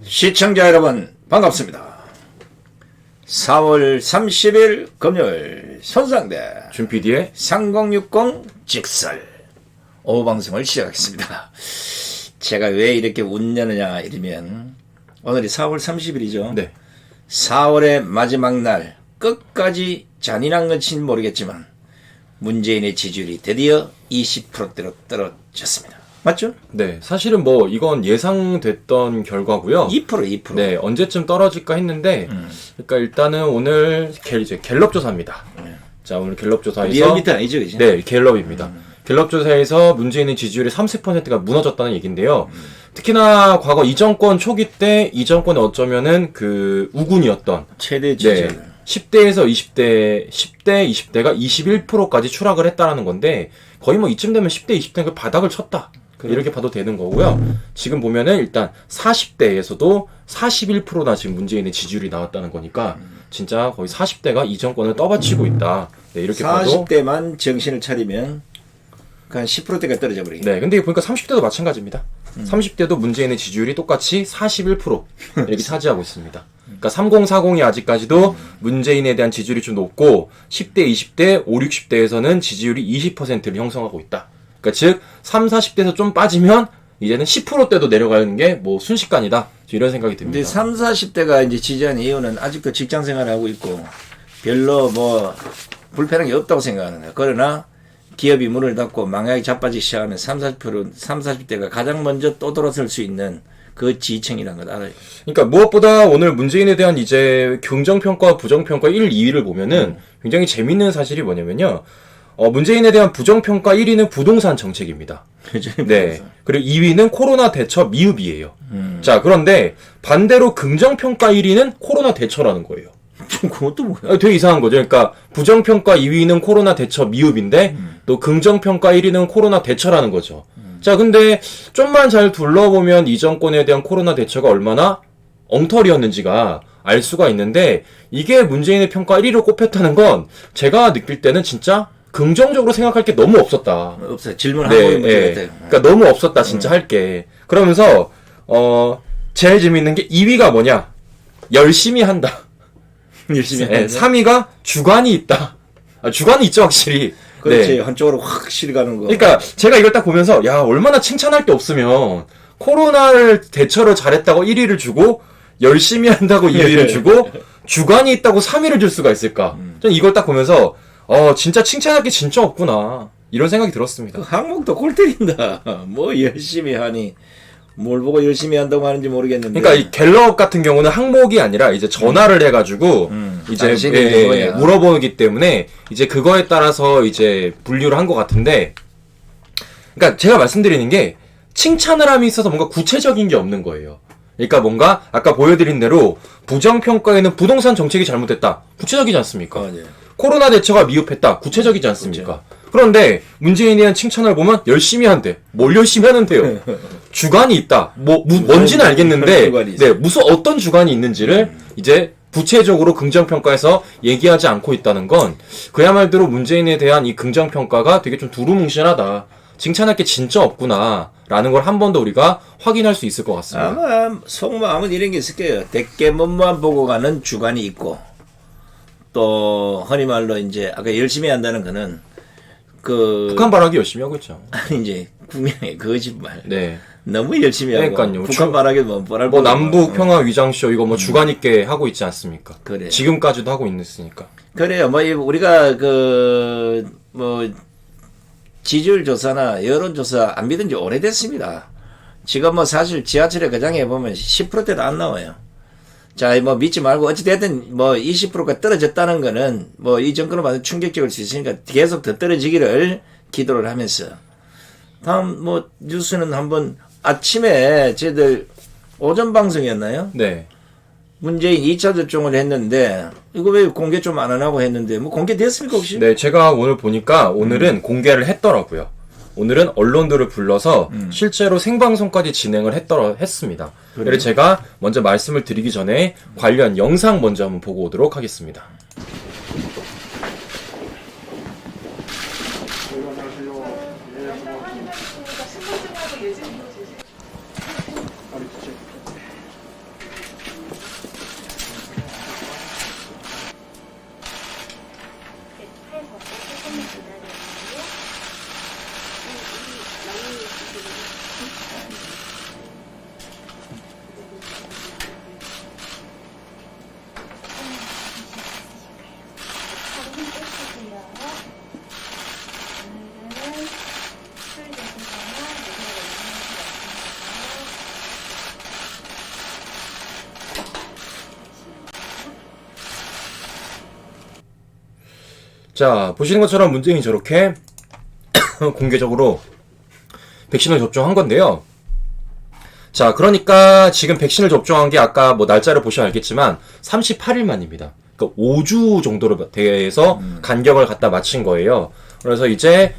시청자 여러분 반갑습니다. 4월 30일 금요일 손상대 준PD의 상공육공 직설 오후 방송을 시작하겠습니다. 제가 왜 이렇게 웃냐느냐 이러면 오늘이 4월 30일이죠. 네. 4월의 마지막 날 끝까지 잔인한 건지는 모르겠지만 문재인의 지지율이 드디어 20%대로 떨어졌습니다. 맞죠? 네, 사실은 뭐 이건 예상됐던 결과고요. 2%. 네, 언제쯤 떨어질까 했는데, 그러니까 일단은 오늘 이제 갤럽 조사입니다. 자, 오늘 갤럽 조사에서 리얼미터 아니죠, 이제? 네, 갤럽입니다. 갤럽 조사에서 문재인의 지지율이 30%가 무너졌다는 얘기인데요. 특히나 과거 이 정권 초기 때 이 정권은 어쩌면은 그 우군이었던 최대 지지율. 네, 10대에서 10대, 20대가 21%까지 추락을 했다라는 건데 거의 뭐 이쯤 되면 10대, 20대가 바닥을 쳤다. 이렇게 봐도 되는 거고요. 지금 보면은 일단 40대에서도 41%나 지금 문재인의 지지율이 나왔다는 거니까 진짜 거의 40대가 이 정권을 떠받치고 있다. 네, 이렇게 봐도 40대만 정신을 차리면 한 10%대가 떨어져 버리겠네. 네, 근데 보니까 30대도 마찬가지입니다. 30대도 문재인의 지지율이 똑같이 41% 이렇게 차지하고 있습니다. 그러니까 3040이 아직까지도 문재인에 대한 지지율이 좀 높고 10대, 20대, 5, 60대에서는 지지율이 20%를 형성하고 있다. 그러니까 즉 3, 40대에서 좀 빠지면 이제는 10%대도 내려가는 게 뭐 순식간이다. 이런 생각이 듭니다. 근데 3, 40대가 이제 지지한 이유는 아직도 직장 생활을 하고 있고 별로 뭐 불편한 게 없다고 생각하는 거예요. 그러나 기업이 문을 닫고 망하게 자빠지기 시작하면 3, 40대가 가장 먼저 또 돌아설 수 있는 그 지지층이라는 걸 알아요. 그러니까 무엇보다 오늘 문재인에 대한 이제 긍정평가, 부정평가 1, 2위를 보면은 굉장히 재밌는 사실이 뭐냐면요. 문재인에 대한 부정평가 1위는 부동산 정책입니다. 네. 그리고 2위는 코로나 대처 미흡이에요. 자, 그런데 반대로 긍정평가 1위는 코로나 대처라는 거예요. 그것도 뭐야? 되게 이상한 거죠. 그러니까 부정평가 2위는 코로나 대처 미흡인데 또 긍정평가 1위는 코로나 대처라는 거죠. 자, 근데 좀만 잘 둘러보면 이 정권에 대한 코로나 대처가 얼마나 엉터리였는지가 알 수가 있는데 이게 문재인의 평가 1위로 꼽혔다는 건 제가 느낄 때는 진짜 긍정적으로 생각할 게 너무 없었다. 없어요. 질문하고 네, 있는 문제 네. 같아요. 그러니까 너무 없었다 진짜 할 게. 그러면서 제일 재밌는 게 2위가 뭐냐? 열심히 한다. 열심히 네, 하는 3위가 주관이 있다. 주관이 있죠 확실히. 그렇지. 네. 한쪽으로 확실히 가는 거. 그러니까 제가 이걸 딱 보면서 야 얼마나 칭찬할 게 없으면 코로나를 대처를 잘했다고 1위를 주고 열심히 한다고 2위를 주고 주관이 있다고 3위를 줄 수가 있을까? 저는 이걸 딱 보면서 진짜 칭찬할 게 진짜 없구나 이런 생각이 들었습니다. 그 항목도 골 때린다. 뭐 열심히 하니 뭘 보고 열심히 한다고 하는지 모르겠는데. 그러니까 이 갤럽 같은 경우는 항목이 아니라 이제 전화를 해가지고 이제 물어보기 때문에 이제 그거에 따라서 이제 분류를 한 것 같은데, 그러니까 제가 말씀드리는 게 칭찬을 함에 있어서 뭔가 구체적인 게 없는 거예요. 그러니까 뭔가 아까 보여드린 대로 부정평가에는 부동산 정책이 잘못됐다. 구체적이지 않습니까? 네. 코로나 대처가 미흡했다. 구체적이지 않습니까? 그런데 문재인에 대한 칭찬을 보면 열심히 한대. 뭘 열심히 하는데요? 주관이 있다. 뭔지는 알겠는데, 네, 무슨 어떤 주관이 있는지를 이제 구체적으로 긍정평가에서 얘기하지 않고 있다는 건 그야말로 문재인에 대한 이 긍정평가가 되게 좀 두루뭉실하다. 칭찬할 게 진짜 없구나. 라는 걸 한 번 더 우리가 확인할 수 있을 것 같습니다. 아마 속마음은 이런 게 있을 거예요. 대깨문만 보고 가는 주관이 있고, 또 흔히 말로 이제 아까 열심히 한다는 거는 북한 발악이 열심히 하고 있죠. 이제 국민의 거짓말. 네. 너무 열심히 하고. 그러니까요. 북한 발악에 뭐랄 뭐 남북 평화 위장쇼 이거 뭐 주관 있게 하고 있지 않습니까? 그래. 지금까지도 하고 있으니까. 그래요. 뭐 우리가 뭐 지지율 조사나 여론 조사 안 믿은 지 오래됐습니다. 지금 뭐 사실 지하철에 거장해 보면 10%대도 안 나와요. 자, 뭐 믿지 말고 어찌됐든 뭐 20%가 떨어졌다는 거는 뭐 이 정권을 받은 충격적일 수 있으니까 계속 더 떨어지기를 기도를 하면서, 다음 뭐 뉴스는 한번 아침에 저희들 오전 방송이었나요? 네. 문재인 2차 접종을 했는데 이거 왜 공개 좀 안 하고 했는데 뭐 공개됐습니까 혹시? 네, 제가 오늘 보니까 오늘은 공개를 했더라고요. 오늘은 언론들을 불러서 실제로 생방송까지 진행을 했습니다. 그래서 제가 먼저 말씀을 드리기 전에 관련 영상 먼저 한번 보고 오도록 하겠습니다. 자, 보시는 것처럼 문재인이 저렇게 공개적으로 백신을 접종한 건데요. 자, 그러니까 지금 백신을 접종한 게 아까 뭐 날짜를 보시면 알겠지만 38일 만입니다. 그러니까 5주 정도로 돼서 간격을 갖다 마친 거예요. 그래서 이제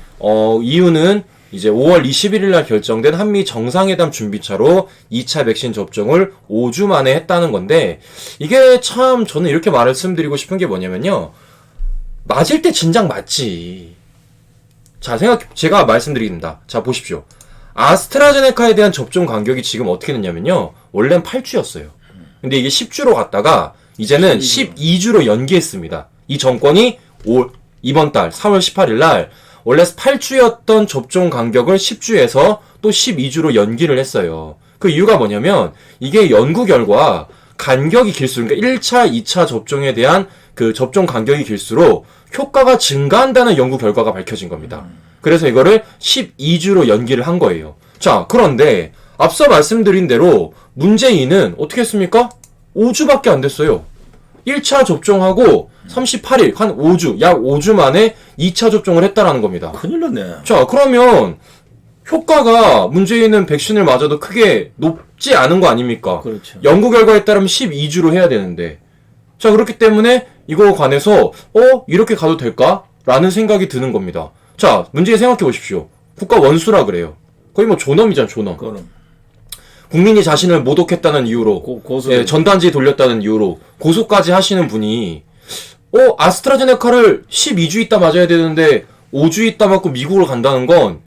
이유는 이제 5월 21일 날 결정된 한미 정상회담 준비차로 2차 백신 접종을 5주 만에 했다는 건데, 이게 참 저는 이렇게 말씀드리고 싶은 게 뭐냐면요. 맞을 때 진작 맞지. 자, 제가 말씀드립니다. 자, 보십시오. 아스트라제네카에 대한 접종 간격이 지금 어떻게 됐냐면요. 원래는 8주였어요. 근데 이게 10주로 갔다가 이제는 12주로 연기했습니다. 이 정권이 이번 달 3월 18일 날 원래 8주였던 접종 간격을 10주에서 또 12주로 연기를 했어요. 그 이유가 뭐냐면 이게 연구 결과 간격이 길수록, 그러니까 1차, 2차 접종에 대한 그 접종 간격이 길수록 효과가 증가한다는 연구 결과가 밝혀진 겁니다. 그래서 이거를 12주로 연기를 한 거예요. 자, 그런데 앞서 말씀드린 대로 문재인은 어떻게 했습니까? 5주밖에 안 됐어요. 1차 접종하고 38일, 한 5주, 약 5주 만에 2차 접종을 했다라는 겁니다. 큰일 났네. 자, 그러면 효과가 문재인은 백신을 맞아도 크게 높지 않은 거 아닙니까? 그렇죠. 연구 결과에 따르면 12주로 해야 되는데. 자, 그렇기 때문에 이거 관해서 이렇게 가도 될까? 라는 생각이 드는 겁니다. 자, 문재인 생각해 보십시오. 국가 원수라 그래요. 거의 뭐 존엄이잖아, 존엄. 그럼. 국민이 자신을 모독했다는 이유로, 고소. 예, 전단지 돌렸다는 이유로 고소까지 하시는 분이 아스트라제네카를 12주 있다 맞아야 되는데 5주 있다 맞고 미국을 간다는 건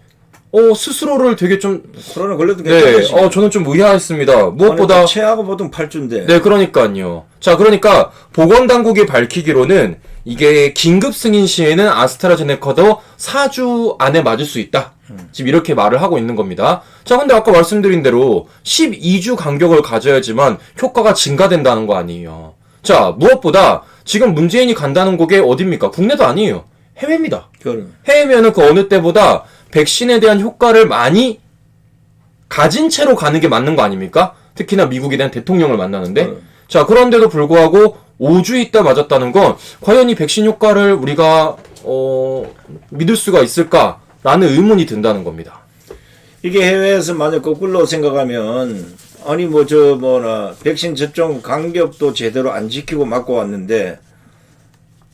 스스로를 되게 좀, 코로나 걸려도 네, 괜찮지. 저는 좀 의아했습니다. 무엇보다 최하고 보통 8주인데. 네, 그러니까요. 자, 그러니까 보건당국이 밝히기로는 이게 긴급 승인 시에는 아스트라제네카도 4주 안에 맞을 수 있다. 지금 이렇게 말을 하고 있는 겁니다. 자, 근데 아까 말씀드린 대로 12주 간격을 가져야지만 효과가 증가된다는 거 아니에요. 자, 무엇보다 지금 문재인이 간다는 곳이 어딥니까? 국내도 아니에요. 해외입니다. 그럼. 해외면은 그 어느 때보다 백신에 대한 효과를 많이 가진 채로 가는 게 맞는 거 아닙니까? 특히나 미국에 대한 대통령을 만나는데. 자, 그런데도 불구하고 5주 있다 맞았다는 건 과연 이 백신 효과를 우리가 믿을 수가 있을까라는 의문이 든다는 겁니다. 이게 해외에서 만약 거꾸로 생각하면 아니 백신 접종 간격도 제대로 안 지키고 맞고 왔는데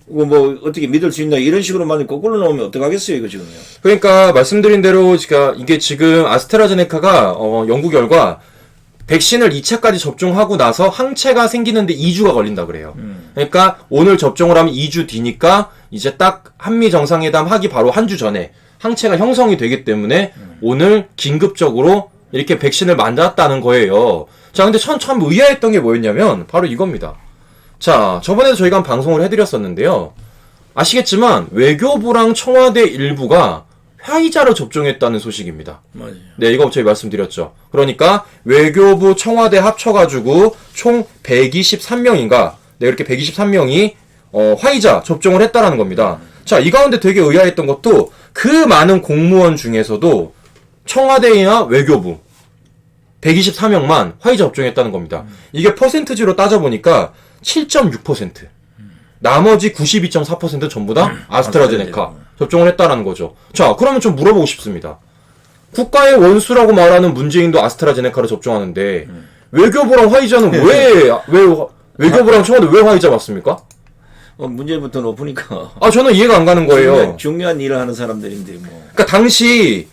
이거 뭐 어떻게 믿을 수 있나 이런 식으로 만약 거꾸로 나오면 어떡하겠어요 이거 지금요. 그러니까 말씀드린 대로 이게 지금 아스트라제네카가 연구 결과 백신을 2차까지 접종하고 나서 항체가 생기는데 2주가 걸린다 그래요. 그러니까 오늘 접종을 하면 2주 뒤니까 이제 딱 한미 정상회담 하기 바로 한 주 전에 항체가 형성이 되기 때문에 오늘 긴급적으로 이렇게 백신을 맞았다는 거예요. 자, 근데 참 의아했던 게 뭐였냐면 바로 이겁니다. 자, 저번에도 저희가 한 방송을 해드렸었는데요. 아시겠지만 외교부랑 청와대 일부가 화이자로 접종했다는 소식입니다. 맞아요. 네, 이거 저희 말씀드렸죠. 그러니까 외교부, 청와대 합쳐가지고 총 123명인가, 네, 이렇게 123명이 화이자 접종을 했다라는 겁니다. 자, 이 가운데 되게 의아했던 것도 그 많은 공무원 중에서도 청와대나 외교부 124명만 화이자 접종했다는 겁니다. 이게 퍼센트지로 따져보니까 7.6%. 나머지 92.4%는 전부 다 아스트라제네카 접종을 했다라는 거죠. 자, 그러면 좀 물어보고 싶습니다. 국가의 원수라고 말하는 문재인도 아스트라제네카를 접종하는데 외교부랑 화이자는 왜 외교부랑 청와대 왜 화이자 맞습니까? 문제부터 높으니까. 저는 이해가 안 가는 거예요. 중요한 일을 하는 사람들인데 뭐. 그러니까 당시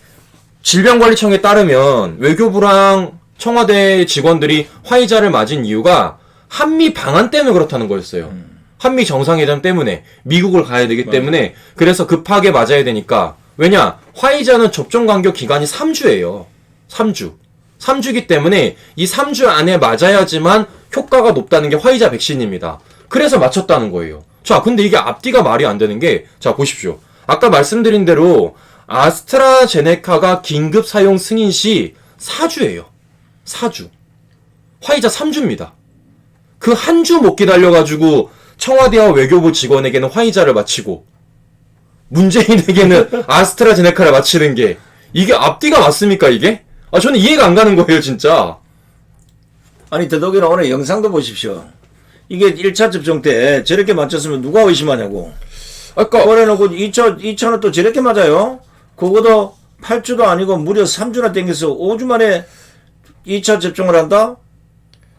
질병관리청에 따르면 외교부랑 청와대 직원들이 화이자를 맞은 이유가 한미 방한 때문에 그렇다는 거였어요. 한미 정상회담 때문에 미국을 가야 되기 때문에 그래서 급하게 맞아야 되니까. 왜냐? 화이자는 접종 간격 기간이 3주예요. 3주. 3주기 때문에 이 3주 안에 맞아야지만 효과가 높다는 게 화이자 백신입니다. 그래서 맞췄다는 거예요. 자, 근데 이게 앞뒤가 말이 안 되는 게, 자, 보십시오. 아까 말씀드린 대로 아스트라제네카가 긴급 사용 승인 시 4주예요. 4주. 화이자 3주입니다. 그 한 주 못 기다려가지고 청와대와 외교부 직원에게는 화이자를 맞히고 문재인에게는 아스트라제네카를 맞히는 게 이게 앞뒤가 맞습니까 이게? 저는 이해가 안 가는 거예요 진짜. 아니 더더기나 오늘 영상도 보십시오. 이게 1차 접종 때 저렇게 맞췄으면 누가 의심하냐고. 아까 그래놓고 2차는 또 저렇게 맞아요. 그것도 8주도 아니고 무려 3주나 땡겨서 5주 만에 2차 접종을 한다?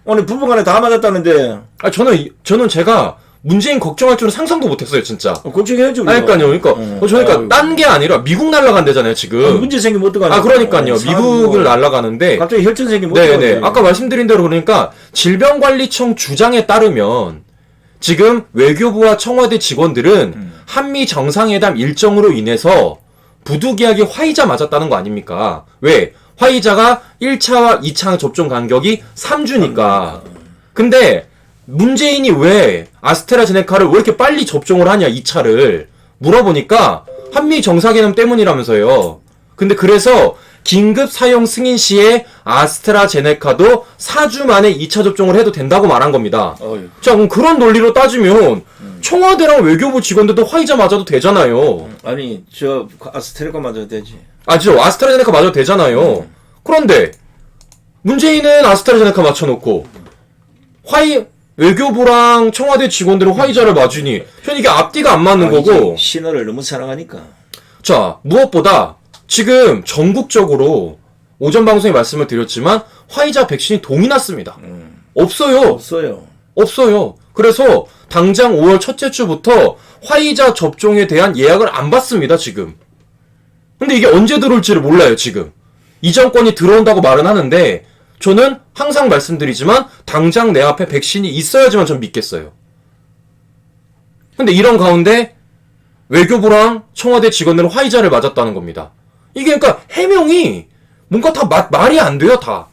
아니 부부간에 다 맞았다는데. 아 저는 제가 문재인 걱정할 줄은 상상도 못했어요 진짜. 걱정해야죠. 그러니까요. 그러니까 저니까 딴 게 아니라 미국 날아간대잖아요 지금. 문제 생기면 어떡하냐. 아 그러니까요. 미국을 날아가는데. 갑자기 혈전 생기면 네네. 어떡하냐. 아까 말씀드린 대로 그러니까 질병관리청 주장에 따르면 지금 외교부와 청와대 직원들은 한미 정상회담 일정으로 인해서 부득이하게 화이자 맞았다는 거 아닙니까? 왜? 화이자가 1차와 2차 접종 간격이 3주니까. 근데 문재인이 왜 아스트라제네카를 왜 이렇게 빨리 접종을 하냐 2차를 물어보니까 한미 정상회담 때문이라면서요. 근데 그래서 긴급 사용 승인 시에 아스트라제네카도 4주 만에 2차 접종을 해도 된다고 말한 겁니다. 자, 그럼 그런 논리로 따지면 청와대랑 외교부 직원들도 화이자 맞아도 되잖아요. 아니 저 아스트라제네카 맞아도 되지. 아스트라제네카 맞아도 되잖아요. 그런데 문재인은 아스트라제네카 맞춰놓고 외교부랑 청와대 직원들은 화이자를 맞으니 전 이게 앞뒤가 안 맞는 거고. 신호를 너무 사랑하니까. 자, 무엇보다 지금 전국적으로 오전 방송에 말씀을 드렸지만 화이자 백신이 동이 났습니다. 없어요. 없어요. 그래서 당장 5월 첫째 주부터 화이자 접종에 대한 예약을 안 받습니다, 지금. 근데 이게 언제 들어올지를 몰라요, 지금. 이 정권이 들어온다고 말은 하는데 저는 항상 말씀드리지만 당장 내 앞에 백신이 있어야지만 전 믿겠어요. 근데 이런 가운데 외교부랑 청와대 직원들은 화이자를 맞았다는 겁니다. 이게 그러니까 해명이 뭔가 다 말이 안 돼요, 다.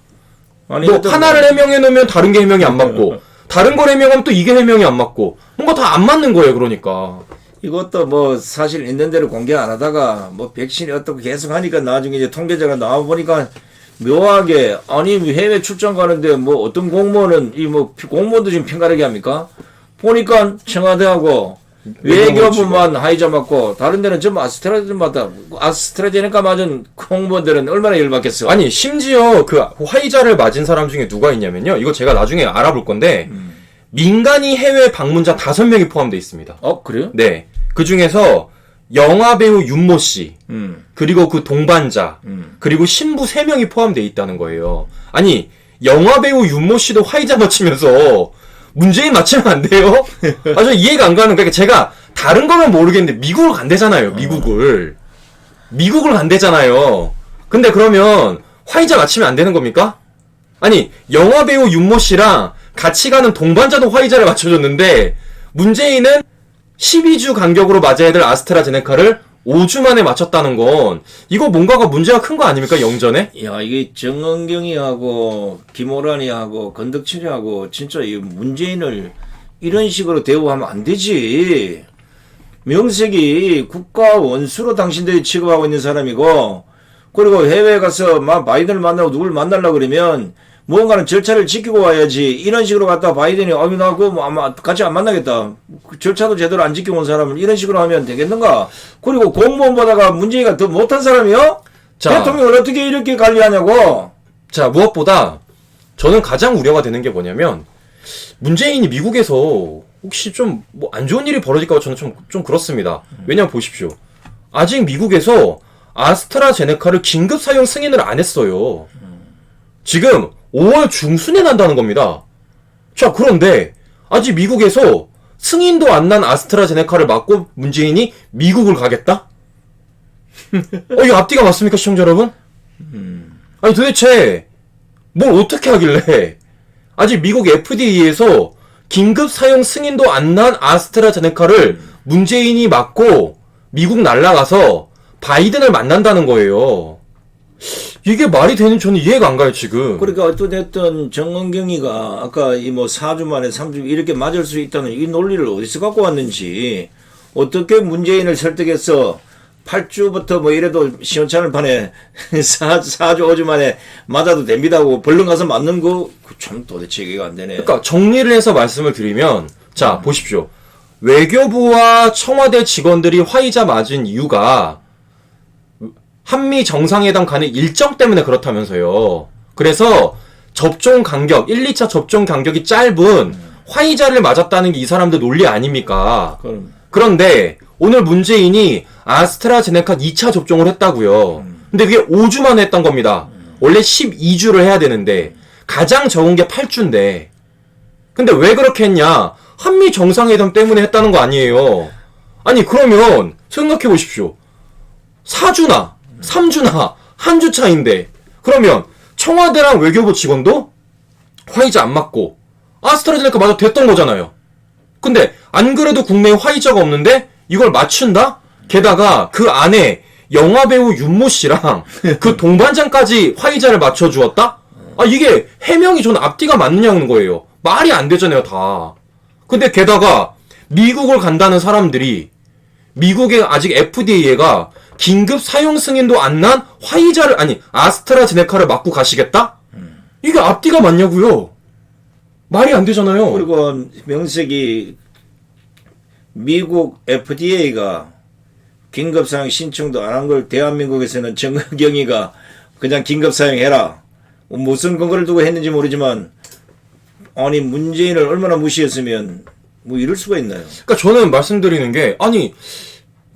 아니, 뭐 하나를 해명해 놓으면 다른 게 해명이 안 맞고 다른 걸 해명하면 또 이게 해명이 안 맞고 뭔가 다 안 맞는 거예요, 그러니까. 이것도 뭐 사실 있는 대로 공개 안 하다가 뭐 백신이 어떻게 계속 하니까 나중에 이제 통계자가 나와 보니까 묘하게 아니 해외 출장 가는데 뭐 어떤 공무원은 이 뭐 공무원도 지금 편가르게 합니까? 보니까 청와대하고 외교부만 화이자 맞고 다른 데는 전부 아스트라제네카 맞은 공무원들은 얼마나 열받겠어. 아니 심지어 그 화이자를 맞은 사람 중에 누가 있냐면요. 이거 제가 나중에 알아볼 건데 민간이 해외 방문자 5명이 포함되어 있습니다. 그래요? 네. 그 중에서 영화배우 윤모 씨, 그리고 그 동반자, 그리고 신부 3명이 포함되어 있다는 거예요. 아니, 영화배우 윤모 씨도 화이자 맞추면서 문재인 맞추면 안 돼요? 저 이해가 안 가는 거예요. 제가 다른 거는 모르겠는데 미국을 간대잖아요, 미국을. 미국을 간대잖아요. 근데 그러면 화이자 맞추면 안 되는 겁니까? 아니, 영화배우 윤모 씨랑 같이 가는 동반자도 화이자를 맞춰줬는데 문재인은 12주 간격으로 맞아야 될 아스트라제네카를 5주 만에 맞췄다는 건 이거 뭔가가 문제가 큰 거 아닙니까? 영전에? 야, 이게 정은경이하고 김오란이하고 건덕철이하고 진짜 이 문재인을 이런 식으로 대우하면 안 되지. 명색이 국가 원수로 당신들이 취급하고 있는 사람이고, 그리고 해외에 가서 막 바이든을 만나고 누굴 만나려고 그러면 무언가는 절차를 지키고 와야지. 이런 식으로 갔다 바이든이 나 그거 뭐 아마 같이 안 만나겠다. 그 절차도 제대로 안 지키고 온 사람을 이런 식으로 하면 되겠는가? 그리고 공무원 보다가 문재인이가 더 못한 사람이요? 자, 대통령을 어떻게 이렇게 관리하냐고? 자, 무엇보다 저는 가장 우려가 되는 게 뭐냐면 문재인이 미국에서 혹시 좀 뭐 안 좋은 일이 벌어질까 봐 저는 좀 그렇습니다. 왜냐면 보십시오. 아직 미국에서 아스트라제네카를 긴급 사용 승인을 안 했어요. 지금 5월 중순에 난다는 겁니다. 자, 그런데 아직 미국에서 승인도 안 난 아스트라제네카를 맞고 문재인이 미국을 가겠다? 이거 앞뒤가 맞습니까, 시청자 여러분? 아니, 도대체 뭘 어떻게 하길래 아직 미국 FDA에서 긴급 사용 승인도 안 난 아스트라제네카를 문재인이 맞고 미국 날아가서 바이든을 만난다는 거예요. 이게 말이 되는 저는 이해가 안 가요, 지금. 그러니까 어찌됐든 정은경이가 아까 이 뭐 4주 만에 3주 이렇게 맞을 수 있다는 이 논리를 어디서 갖고 왔는지, 어떻게 문재인을 설득해서 8주부터 뭐 이래도 시원찮을 판에 4주 5주 만에 맞아도 됩니다고 벌렁 가서 맞는 거 참 도대체 이해가 안 되네. 그러니까 정리를 해서 말씀을 드리면, 자, 보십시오. 외교부와 청와대 직원들이 화이자 맞은 이유가 한미 정상회담 가는 일정 때문에 그렇다면서요. 그래서 접종 간격, 1, 2차 접종 간격이 짧은 화이자를 맞았다는 게 이 사람들 논리 아닙니까? 그런데 오늘 문재인이 아스트라제네카 2차 접종을 했다고요. 근데 그게 5주 만에 했던 겁니다. 원래 12주를 해야 되는데 가장 적은 게 8주인데 근데 왜 그렇게 했냐? 한미 정상회담 때문에 했다는 거 아니에요. 아니 그러면 생각해 보십시오. 4주나 3주나 한 주 차인데 그러면 청와대랑 외교부 직원도 화이자 안 맞고 아스트라제네카 맞아 됐던 거잖아요. 근데 안 그래도 국내에 화이자가 없는데 이걸 맞춘다? 게다가 그 안에 영화배우 윤모 씨랑 그 동반장까지 화이자를 맞춰주었다? 아 이게 해명이 저는 앞뒤가 맞느냐는 거예요. 말이 안 되잖아요 다. 근데 게다가 미국을 간다는 사람들이 미국의 아직 FDA가 긴급 사용 승인도 안 난 화이자를 아니 아스트라제네카를 맞고 가시겠다? 이게 앞뒤가 맞냐고요? 말이 안 되잖아요. 그리고 명색이 미국 FDA가 긴급사용 신청도 안 한 걸 대한민국에서는 정경이가 그냥 긴급사용해라. 무슨 근거를 두고 했는지 모르지만 아니 문재인을 얼마나 무시했으면 뭐 이럴 수가 있나요? 그러니까 저는 말씀드리는 게 아니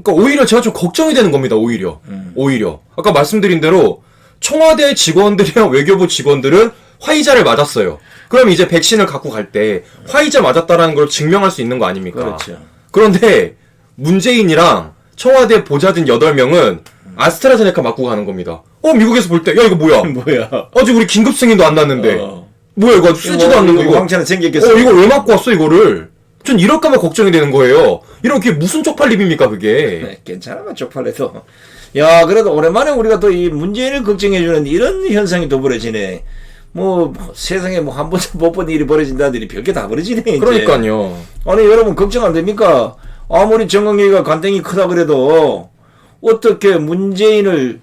그러니까 오히려 제가 좀 걱정이 되는 겁니다. 오히려 아까 말씀드린 대로 청와대 직원들이랑 외교부 직원들은 화이자를 맞았어요. 그럼 이제 백신을 갖고 갈 때 화이자 맞았다라는 걸 증명할 수 있는 거 아닙니까? 그렇죠. 그런데 문재인이랑 청와대 보좌진 8명은 아스트라제네카 맞고 가는 겁니다. 미국에서 볼 때 야 이거 뭐야? 뭐야? 아직 우리 긴급 승인도 안 났는데 뭐야 이거 쓰지도 않는 거 이거 황차는 생겼겠어. 이거 왜 맞고 왔어 이거를? 전 이럴까봐 걱정이 되는 거예요. 이렇게 무슨 쪽팔림입니까 그게? 네, 괜찮아 쪽팔려도. 야 그래도 오랜만에 우리가 또 이 문재인을 걱정해주는 이런 현상이 또 벌어지네. 뭐 세상에 뭐 한 번도 못 본 일이 벌어진다더니 별게 다 벌어지네 이제. 그러니까요. 아니 여러분 걱정 안 됩니까? 아무리 정강이가 간땡이 크다 그래도 어떻게 문재인을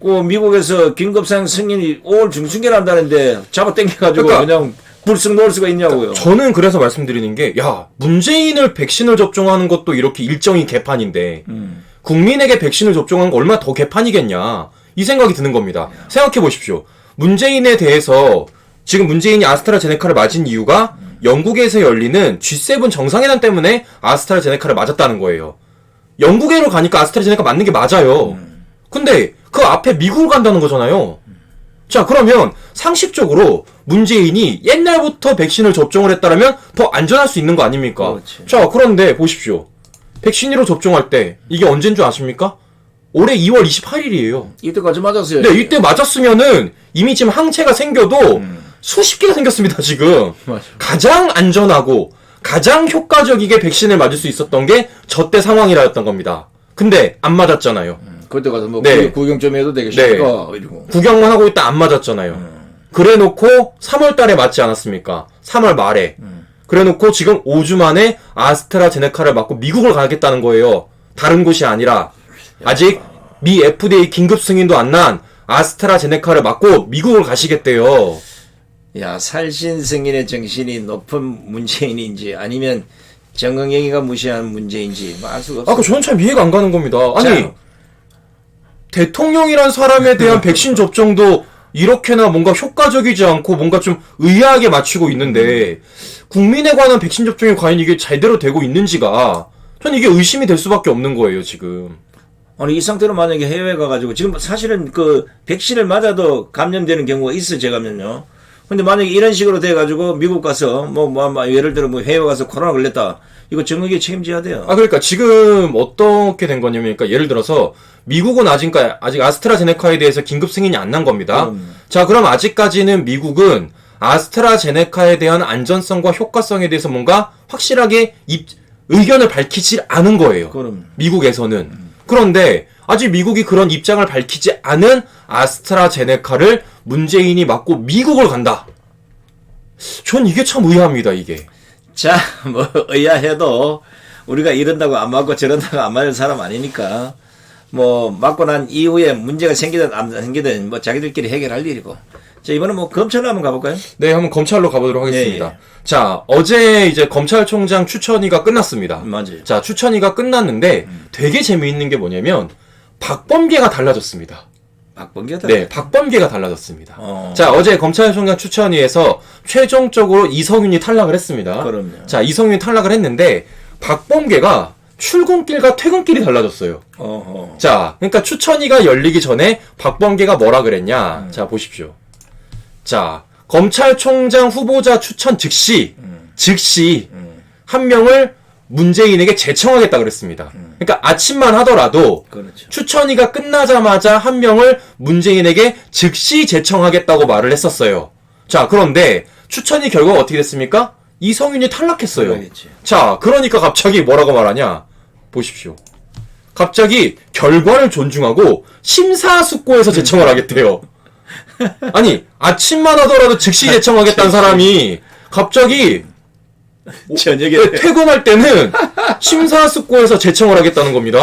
그 미국에서 긴급사용 승인이 5월 중순에 난다는데 잡아 당겨가지고 그러니까 그냥 불쑥 놓을 수가 있냐고요. 저는 그래서 말씀드리는 게, 야, 문재인을 백신을 접종하는 것도 이렇게 일정이 개판인데, 국민에게 백신을 접종하는 거 얼마나 더 개판이겠냐, 이 생각이 드는 겁니다. 생각해 보십시오. 문재인에 대해서, 지금 문재인이 아스트라제네카를 맞은 이유가, 영국에서 열리는 G7 정상회담 때문에 아스트라제네카를 맞았다는 거예요. 영국에로 가니까 아스트라제네카 맞는 게 맞아요. 근데, 그 앞에 미국을 간다는 거잖아요. 자, 그러면 상식적으로 문재인이 옛날부터 백신을 접종을 했다라면 더 안전할 수 있는 거 아닙니까? 그렇지. 자, 그런데 보십시오. 백신으로 접종할 때 이게 언제인 줄 아십니까? 올해 2월 28일이에요. 이때까지 맞았어요. 네, 이때 맞았으면은 이미 지금 항체가 생겨도 수십 개가 생겼습니다, 지금. 맞아. 가장 안전하고 가장 효과적이게 백신을 맞을 수 있었던 게 저 때 상황이라였던 겁니다. 근데 안 맞았잖아요. 그때 가서 뭐 네. 구경 좀 해도 되겠습니까? 이러고. 구경만 하고 있다 안 맞았잖아요. 그래 놓고 3월 달에 맞지 않았습니까? 3월 말에. 그래 놓고 지금 5주 만에 아스트라제네카를 맞고 미국을 가겠다는 거예요. 다른 곳이 아니라 아직 미 FDA 긴급 승인도 안 난 아스트라제네카를 맞고 미국을 가시겠대요. 야, 살신승인의 정신이 높은 문재인인지 아니면 정강영이가 무시한 문재인인지 알 수가 없어요. 아까 저는 참 이해가 안 가는 겁니다. 아니 자. 대통령이란 사람에 대한 백신 접종도 이렇게나 뭔가 효과적이지 않고 뭔가 좀 의아하게 맞추고 있는데 국민에 관한 백신 접종이 과연 이게 제대로 되고 있는지가 전 이게 의심이 될 수밖에 없는 거예요 지금. 아니 이 상태로 만약에 해외 가가지고 지금 사실은 그 백신을 맞아도 감염되는 경우가 있어 재감염요. 근데 만약에 이런 식으로 돼가지고 미국 가서 뭐 예를 들어 뭐 해외 가서 코로나 걸렸다 이거 정확하게 책임져야 돼요. 그러니까 지금 어떻게 된 거냐면 그러니까 예를 들어서 미국은 아직 아스트라제네카에 대해서 긴급 승인이 안 난 겁니다. 자, 그럼 아직까지는 미국은 아스트라제네카에 대한 안전성과 효과성에 대해서 뭔가 확실하게 의견을 밝히지 않은 거예요. 그럼. 미국에서는. 그런데 아직 미국이 그런 입장을 밝히지 않은 아스트라제네카를 문재인이 맞고 미국을 간다. 전 이게 참 의아합니다, 이게. 자, 뭐 의아해도 우리가 이런다고 안 맞고 저런다고 안 맞을 사람 아니니까 뭐 맞고 난 이후에 문제가 생기든 안 생기든 뭐 자기들끼리 해결할 일이고. 자, 이번에 뭐 검찰로 한번 가볼까요? 네, 한번 검찰로 가보도록 하겠습니다. 예, 예. 자, 어제 이제 검찰총장 추천위가 끝났습니다. 맞아요. 자, 추천위가 끝났는데 되게 재미있는 게 뭐냐면 박범계가 달라졌습니다. 박범계다. 네, 박범계가 달라졌습니다. 어. 자, 어제 검찰총장 추천위에서 최종적으로 이성윤이 탈락을 했습니다. 그럼요. 자, 이성윤이 탈락을 했는데 박범계가 출근길과 퇴근길이 달라졌어요. 어허. 자, 그러니까 추천위가 열리기 전에 박범계가 뭐라 그랬냐? 자, 보십시오. 자, 검찰총장 후보자 추천 즉시 한 명을 문재인에게 제청하겠다 그랬습니다. 그러니까 아침만 하더라도 그렇죠. 추천위가 끝나자마자 한 명을 문재인에게 즉시 제청하겠다고 말을 했었어요. 자, 그런데 추천위 결과가 어떻게 됐습니까? 이성윤이 탈락했어요. 탈락했지. 자, 그러니까 갑자기 뭐라고 말하냐? 보십시오. 갑자기 결과를 존중하고 심사숙고해서 제청을 하겠대요. 아니, 아침만 하더라도 즉시 제청하겠다는 사람이 갑자기 저녁에 퇴근할 때는 심사숙고해서 제청을 하겠다는 겁니다.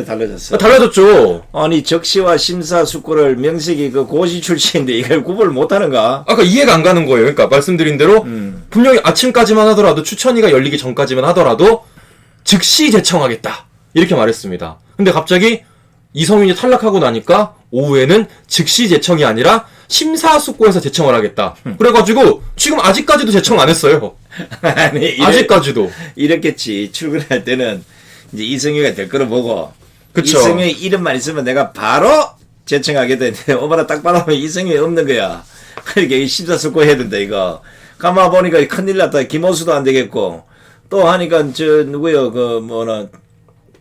달라졌어. 달라졌죠. 아니 적시와 심사숙고를 명색이 그 고시 출신인데 이걸 구분을 못하는가? 아까 이해가 안 가는 거예요. 그러니까 말씀드린 대로 분명히 아침까지만 하더라도 추천위가 열리기 전까지만 하더라도 즉시 제청하겠다 이렇게 말했습니다. 근데 갑자기 이성윤이 탈락하고 나니까 오후에는 즉시 제청이 아니라 심사숙고해서 제청을 하겠다. 그래가지고 지금 아직까지도 제청 안 했어요. 아니 아직까지도. 이랬겠지. 출근할 때는 이제 이성유가 될 거로 보고 그쵸. 이성유 이름만 있으면 내가 바로 제청하게 되는데 오바라 딱 받아보면 이성유 없는 거야. 그러니까 심사숙고 해야 된다 이거. 가만 보니까 큰일 났다. 김호수도 안 되겠고 또 하니까 저 누구요 그 뭐나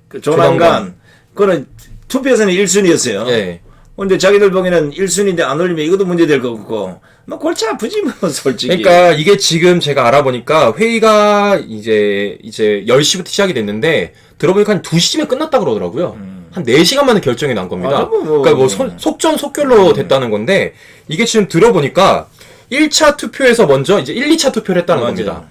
그 조남관 그거는 투표에서는 1순위였어요. 예. 근데 자기들 보기에는 1순위인데 안 올리면 이것도 문제될 거 같고 뭐 골치 아프지 뭐 솔직히. 그러니까 이게 지금 제가 알아보니까 회의가 이제 10시부터 시작이 됐는데 들어보니까 한 2시쯤에 끝났다 그러더라고요. 한 4시간 만에 결정이 난 겁니다. 아, 그러니까 뭐 속전속결로 됐다는 건데 이게 지금 들어보니까 1차 투표에서 먼저 이제 1, 2차 투표를 했다는 맞아요. 겁니다.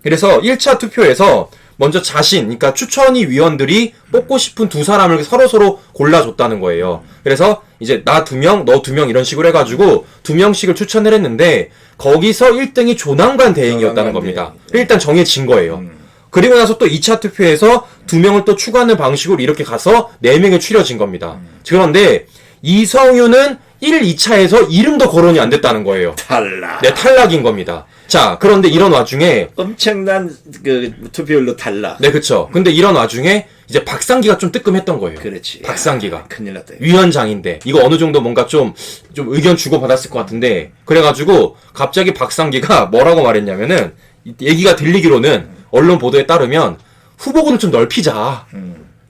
그래서 1차 투표에서 먼저 그러니까 추천위 위원들이 뽑고 싶은 두 사람을 서로서로 골라줬다는 거예요. 그래서 이제 나 2명, 너 2명 이런 식으로 해가지고 2명씩을 추천을 했는데 거기서 1등이 조남관 대행이었다는 겁니다. 일단 정해진 거예요. 그리고 나서 또 2차 투표에서 2명을 또 추가하는 방식으로 이렇게 가서 4명이 추려진 겁니다. 그런데 이성윤은 1, 2차에서 이름도 거론이 안 됐다는 거예요. 탈락. 네, 탈락인 겁니다. 자, 그런데 이런 와중에 엄청난 그 투표율로 탈락. 네, 그쵸. 근데 이런 와중에 이제 박상기가 좀 뜨끔했던 거예요. 그렇지. 박상기가. 야, 큰일 났다. 위원장인데 이거 어느 정도 뭔가 좀 의견 주고 받았을 것 같은데 그래가지고 갑자기 박상기가 뭐라고 말했냐면은 얘기가 들리기로는 언론 보도에 따르면 후보군을 좀 넓히자.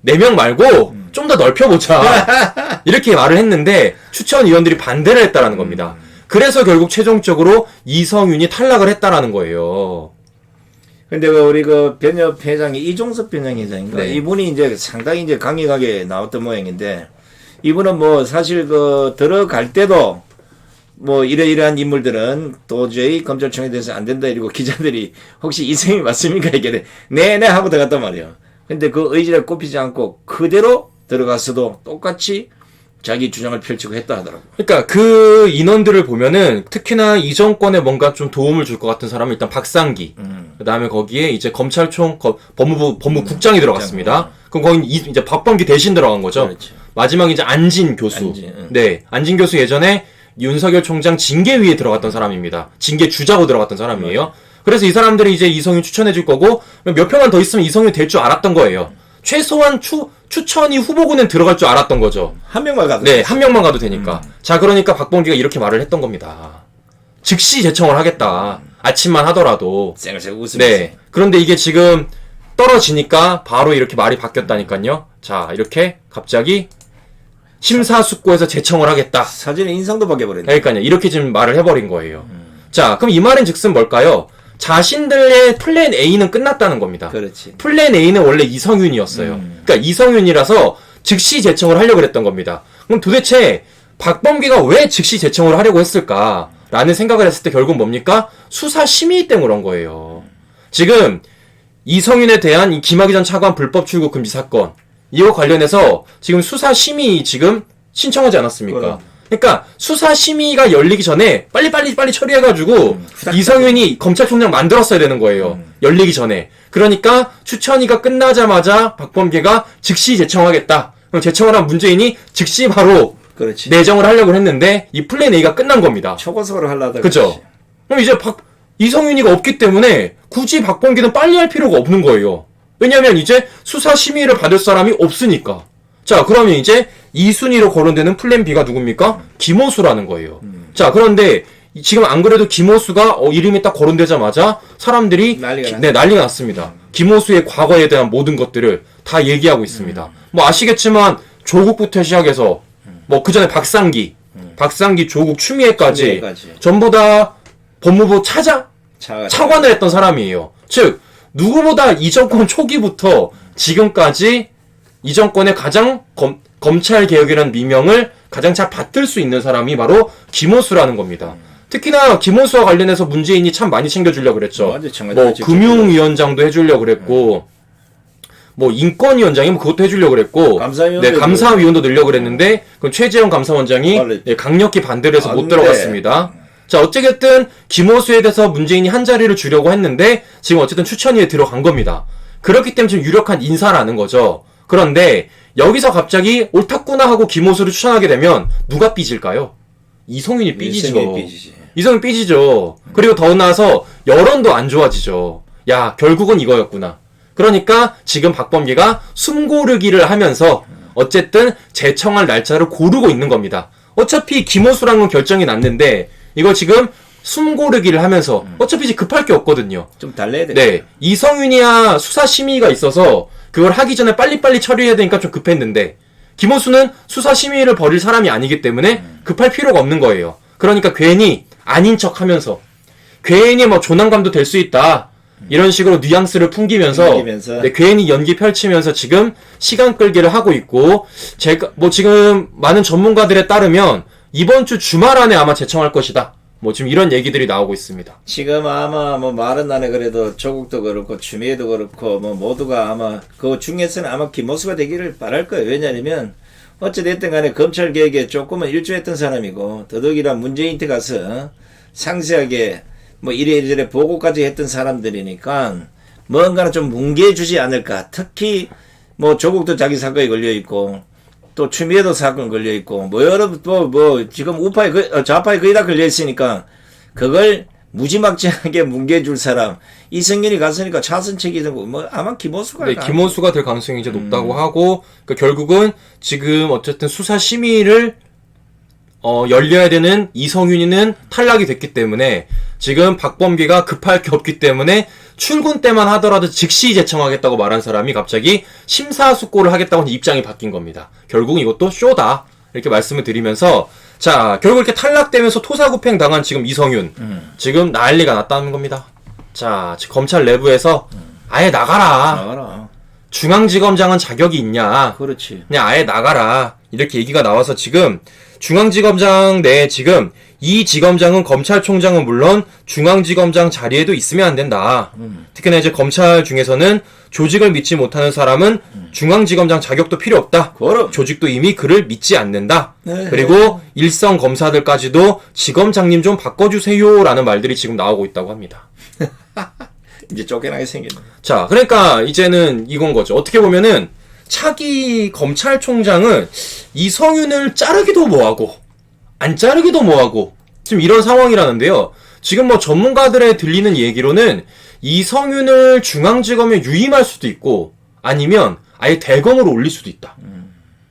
4명 말고 좀 더 넓혀보자. 이렇게 말을 했는데 추천위원들이 반대를 했다라는 겁니다. 그래서 결국 최종적으로 이성윤이 탈락을 했다라는 거예요. 근데 그 우리 그 변협 회장이 이종섭 변협 회장인가? 네. 이분이 이제 상당히 이제 강력하게 나왔던 모양인데 이분은 뭐 사실 그 들어갈 때도 뭐 이러이러한 인물들은 도저히 검찰총에 대해서 안 된다 이러고 기자들이 혹시 이성이 맞습니까? 이게 네네 하고 들어갔단 말이에요. 근데 그 의지를 꼽히지 않고 그대로 들어갔어도 똑같이 자기 주장을 펼치고 했다 하더라고. 그러니까 그 인원들을 보면은 특히나 이 정권에 뭔가 좀 도움을 줄 것 같은 사람은 일단 박상기. 그다음에 거기에 이제 검찰총 법무국장이 들어갔습니다. 그럼 거기 이제 박범기 대신 들어간 거죠. 그렇죠. 마지막 이제 안진 교수. 네, 안진 교수 예전에 윤석열 총장 징계위에 들어갔던 사람입니다. 징계 주자고 들어갔던 사람이에요. 그래서 이 사람들이 이제 이성윤 추천해 줄 거고 몇 표만 더 있으면 이성윤 될 줄 알았던 거예요. 최소한 추천이 후보군에 들어갈 줄 알았던 거죠. 한 명만 가도 네, 한 명만 가도 되니까. 자, 그러니까 박범기가 이렇게 말을 했던 겁니다. 즉시 제청을 하겠다. 아침만 하더라도. 쌩얼쌩얼 웃으면서. 네. 그런데 이게 지금 떨어지니까 바로 이렇게 말이 바뀌었다니까요. 자, 이렇게 갑자기 심사숙고해서 제청을 하겠다. 사진에 인상도 바뀌어버렸네. 그러니까요. 이렇게 지금 말을 해버린 거예요. 자, 그럼 이 말은 즉슨 뭘까요? 자신들의 플랜 A는 끝났다는 겁니다. 그렇지. 플랜 A는 원래 이성윤이었어요. 그러니까 이성윤이라서 즉시 제청을 하려고 했던 겁니다. 그럼 도대체 박범기가 왜 즉시 제청을 하려고 했을까라는 생각을 했을 때 결국 뭡니까? 수사 심의 때문에 그런 거예요. 지금 이성윤에 대한 이 김학의 전 차관 불법 출국 금지 사건 이거 관련해서 지금 수사 심의 지금 신청하지 않았습니까? 그러니까 수사 심의가 열리기 전에 빨리 처리해가지고 이성윤이 검찰총장 만들었어야 되는 거예요. 열리기 전에. 그러니까 추천위가 끝나자마자 박범계가 즉시 제청하겠다. 그럼 제청을 한 문재인이 즉시 바로 그렇지. 내정을 하려고 했는데 이 플랜 A가 끝난 겁니다. 초고속으로 하려다가. 그죠? 그럼 이제 이성윤이가 없기 때문에 굳이 박범계는 빨리 할 필요가 없는 거예요. 왜냐면 이제 수사 심의를 받을 사람이 없으니까. 자, 그러면 이제 2순위로 거론되는 플랜 B가 누굽니까? 김호수라는 거예요. 자, 그런데 지금 안 그래도 김호수가 이름이 딱 거론되자마자 사람들이 난리가 났습니다. 김호수의 과거에 대한 모든 것들을 다 얘기하고 있습니다. 뭐 아시겠지만 조국부터 시작해서 뭐 그 전에 박상기, 조국, 추미애까지 전부 다 법무부 차관을 했던 사람이에요. 즉 누구보다 이 정권 초기부터 지금까지 이 정권의 가장 검찰 개혁이라는 미명을 가장 잘 받들 수 있는 사람이 바로 김호수라는 겁니다. 특히나 김호수와 관련해서 문재인이 참 많이 챙겨주려고 그랬죠. 뭐 금융위원장도 해주려고 그랬고 뭐 인권위원장이 뭐 그것도 해주려고 그랬고 감사위원도 넣으려고 그랬는데 그럼 최재형 감사원장이 강력히 반대를 해서 못 들어갔습니다. 자, 어쨌든 김호수에 대해서 문재인이 한 자리를 주려고 했는데 지금 어쨌든 추천위에 들어간 겁니다. 그렇기 때문에 지금 유력한 인사라는 거죠. 그런데 여기서 갑자기 옳았구나 하고 김호수를 추천하게 되면 누가 삐질까요? 이성윤이 삐지죠. 이성윤 삐지죠. 그리고 더 나아서 여론도 안 좋아지죠. 야, 결국은 이거였구나. 그러니까 지금 박범계가 숨고르기를 하면서 어쨌든 재청할 날짜를 고르고 있는 겁니다. 어차피 김호수랑은 결정이 났는데 이거 지금 숨고르기를 하면서 어차피 이제 급할 게 없거든요. 좀 달래야 돼. 네. 이성윤이야 수사 심의가 있어서 그걸 하기 전에 빨리빨리 처리해야 되니까 좀 급했는데 김호수는 수사 심의를 벌일 사람이 아니기 때문에 급할 필요가 없는 거예요. 그러니까 괜히 아닌 척 하면서 괜히 뭐 조난감도 될 수 있다. 이런 식으로 뉘앙스를 풍기면서 네, 괜히 연기 펼치면서 지금 시간 끌기를 하고 있고 제가 뭐 지금 많은 전문가들에 따르면 이번 주 주말 안에 아마 재청할 것이다. 뭐 지금 이런 얘기들이 나오고 있습니다. 지금 아마 뭐 말은 나네 그래도 조국도 그렇고 추미애도 그렇고 뭐 모두가 아마 그 중에서는 아마 김호수가 되기를 바랄 거예요. 왜냐하면 어찌됐든 간에 검찰 개혁에 조금은 일조했던 사람이고 더더욱이나 문재인한테 가서 상세하게 뭐 이래저래 보고까지 했던 사람들이니까 뭔가는 좀 뭉개주지 않을까. 특히 뭐 조국도 자기 사건에 걸려있고 또 추미애도 사건 걸려있고 뭐 여러 뭐 지금 우파에 좌파에 거의 다 걸려있으니까 그걸 무지막지하게 뭉개줄 사람 이성균이 갔으니까 차선책이 되고 뭐 아마 김호수가 네, 김호수가 될 가능성이 이제 높다고 하고 그러니까 결국은 지금 어쨌든 수사 심의를 열려야 되는 이성윤이는 탈락이 됐기 때문에 지금 박범계가 급할 게 없기 때문에 출근 때만 하더라도 즉시 재청하겠다고 말한 사람이 갑자기 심사숙고를 하겠다고 입장이 바뀐 겁니다. 결국 이것도 쇼다 이렇게 말씀을 드리면서 자 결국 이렇게 탈락되면서 토사구팽 당한 지금 이성윤 지금 난리가 났다는 겁니다. 자 검찰 내부에서 아예 나가라. 중앙지검장은 자격이 있냐? 그렇지. 그냥 아예 나가라. 이렇게 얘기가 나와서 지금 중앙지검장 내에 지금 이 지검장은 검찰총장은 물론 중앙지검장 자리에도 있으면 안 된다. 특히나 이제 검찰 중에서는 조직을 믿지 못하는 사람은 중앙지검장 자격도 필요 없다. 조직도 이미 그를 믿지 않는다. 네. 그리고 일선 검사들까지도 지검장님 좀 바꿔주세요라는 말들이 지금 나오고 있다고 합니다. 이제 쫓겨나게 생겼네. 자, 그러니까 이제는 이건 거죠. 어떻게 보면은 차기 검찰총장은 이성윤을 자르기도 뭐하고 안 자르기도 뭐하고 지금 이런 상황이라는데요. 지금 뭐 전문가들의 들리는 얘기로는 이성윤을 중앙지검에 유임할 수도 있고 아니면 아예 대검으로 올릴 수도 있다.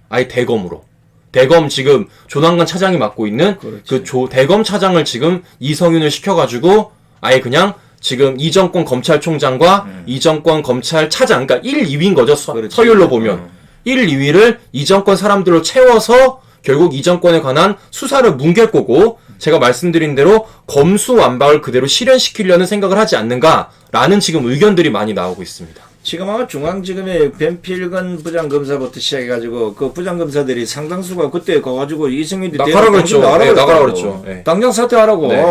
아예 대검으로. 대검 지금 조남관 차장이 맡고 있는 그 대검 차장을 지금 이성윤을 시켜가지고 아예 그냥 지금 이 정권 검찰총장과 이 정권 검찰차장, 그러니까 1, 2위인 거죠. 서열로 보면. 1, 2위를 이 정권 사람들로 채워서 결국 이 정권에 관한 수사를 뭉갤 거고 제가 말씀드린 대로 검수완박을 그대로 실현시키려는 생각을 하지 않는가라는 지금 의견들이 많이 나오고 있습니다. 지금 아마 중앙지검의 변필건 부장검사부터 시작해가지고 그 부장검사들이 상당수가 그때 가가지고 이성윤이 나가라 그랬죠. 네, 나가라 그랬죠. 네. 당장 사퇴하라고. 네.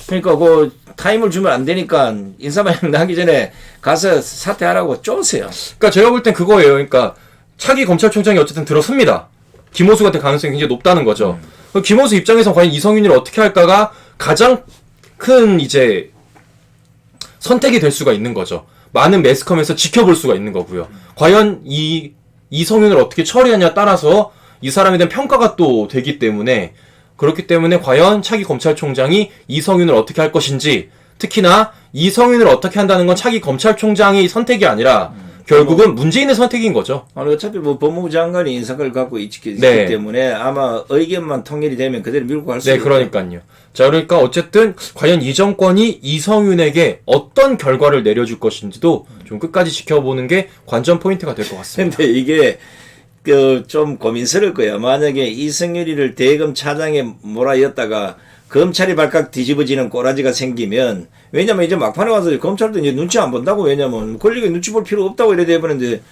그러니까 그 타임을 주면 안 되니까 인사발령 나기 전에 가서 사퇴하라고 쪼세요. 그러니까 제가 볼 땐 그거예요. 그러니까 차기 검찰총장이 어쨌든 들어섭니다. 김호수가 될 가능성이 굉장히 높다는 거죠. 김호수 입장에서 과연 이성윤이를 어떻게 할까가 가장 큰 이제 선택이 될 수가 있는 거죠. 많은 매스컴에서 지켜볼 수가 있는 거고요. 과연 이성윤을 어떻게 처리하냐에 따라서 이 사람에 대한 평가가 또 되기 때문에 그렇기 때문에 과연 차기 검찰총장이 이성윤을 어떻게 할 것인지 특히나 이성윤을 어떻게 한다는 건 차기 검찰총장의 선택이 아니라 결국은 문재인의 선택인 거죠. 아니, 어차피 뭐 법무부 장관이 인사권을 갖고 있기 네. 때문에 아마 의견만 통일이 되면 그대로 밀고 갈 수 네, 있어요. 그러니까요. 자, 그러니까 어쨌든 과연 이 정권이 이성윤에게 어떤 결과를 내려줄 것인지도 좀 끝까지 지켜보는 게 관전 포인트가 될 것 같습니다. 근데 이게 좀 고민스러울 거예요. 만약에 이성윤이를 대검 차장에 몰아였다가 검찰이 발칵 뒤집어지는 꼬라지가 생기면, 왜냐면 이제 막판에 와서 검찰도 이제 눈치 안 본다고, 왜냐면 권력에 눈치 볼 필요 없다고 이래 돼버는데,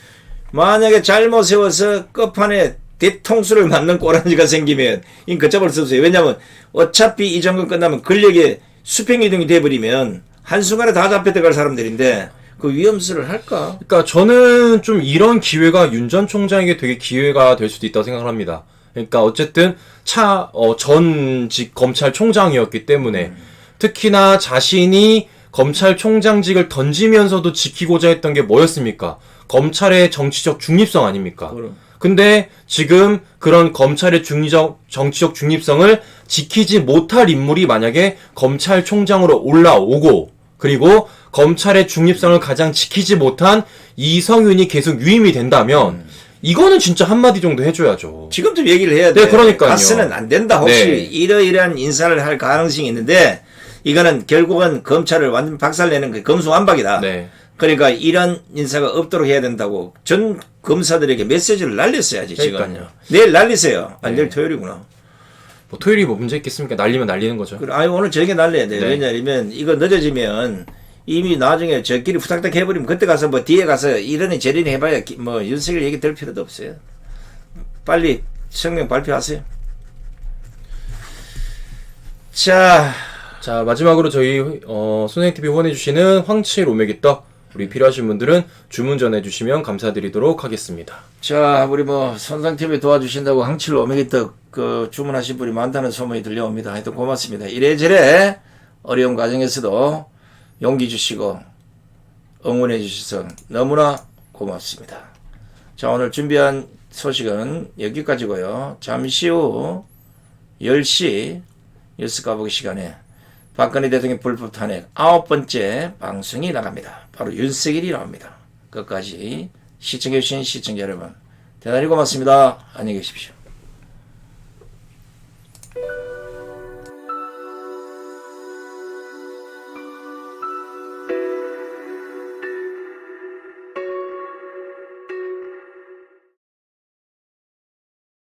만약에 잘못 세워서 끝판에 뒤통수를 맞는 꼬라지가 생기면 이 걷잡을 수 없어요. 왜냐면 어차피 이 정권 끝나면 권력의 수평이동이 돼버리면 한순간에 다 잡혀 들어갈 사람들인데 그 위험수를 할까? 그러니까 저는 좀 이런 기회가 윤 전 총장에게 되게 기회가 될 수도 있다고 생각을 합니다. 그러니까 어쨌든 전직 검찰총장이었기 때문에 특히나 자신이 검찰총장직을 던지면서도 지키고자 했던 게 뭐였습니까? 검찰의 정치적 중립성 아닙니까? 그럼. 근데 지금 그런 검찰의 정치적 중립성을 지키지 못할 인물이 만약에 검찰총장으로 올라오고, 그리고 검찰의 중립성을 가장 지키지 못한 이성윤이 계속 유임이 된다면 이거는 진짜 한마디 정도 해줘야죠. 지금쯤 얘기를 해야 돼. 네, 그러니까요. 가스는 안 된다. 혹시 네. 이러이러한 인사를 할 가능성이 있는데 이거는 결국은 검찰을 완전 박살내는 게 검수완박이다. 네. 그러니까 이런 인사가 없도록 해야 된다고 전 검사들에게 메시지를 날렸어야지. 지금. 그러니까요. 내일 날리세요. 아, 네. 내일 토요일이구나. 뭐 토요일이 뭐 문제 있겠습니까? 날리면 날리는 거죠. 그래, 아니 오늘 저녁에 날려야 돼. 네. 왜냐하면 이거 늦어지면 이미 나중에 저끼리 후딱딱 해버리면 그때 가서 뭐 뒤에 가서 이러니 저러니 해봐야 뭐 윤석열 얘기 들 필요도 없어요. 빨리 성명 발표하세요. 자, 마지막으로 저희 손해TV 후원해주시는 황칠 오메기떡, 우리 필요하신 분들은 주문 전해주시면 감사드리도록 하겠습니다. 자, 우리 뭐 손상TV 도와주신다고 항칠로 오메기떡 주문하신 분이 많다는 소문이 들려옵니다. 하여튼 고맙습니다. 이래저래 어려운 과정에서도 용기 주시고 응원해 주셔서 너무나 고맙습니다. 자, 오늘 준비한 소식은 여기까지고요. 잠시 후 10시 뉴스 까보기 시간에 박근혜 대통령 불법 탄핵 9번째 방송이 나갑니다. 바로 윤석열이 나옵니다. 끝까지 시청해주신 시청자 여러분 대단히 고맙습니다. 안녕히 계십시오.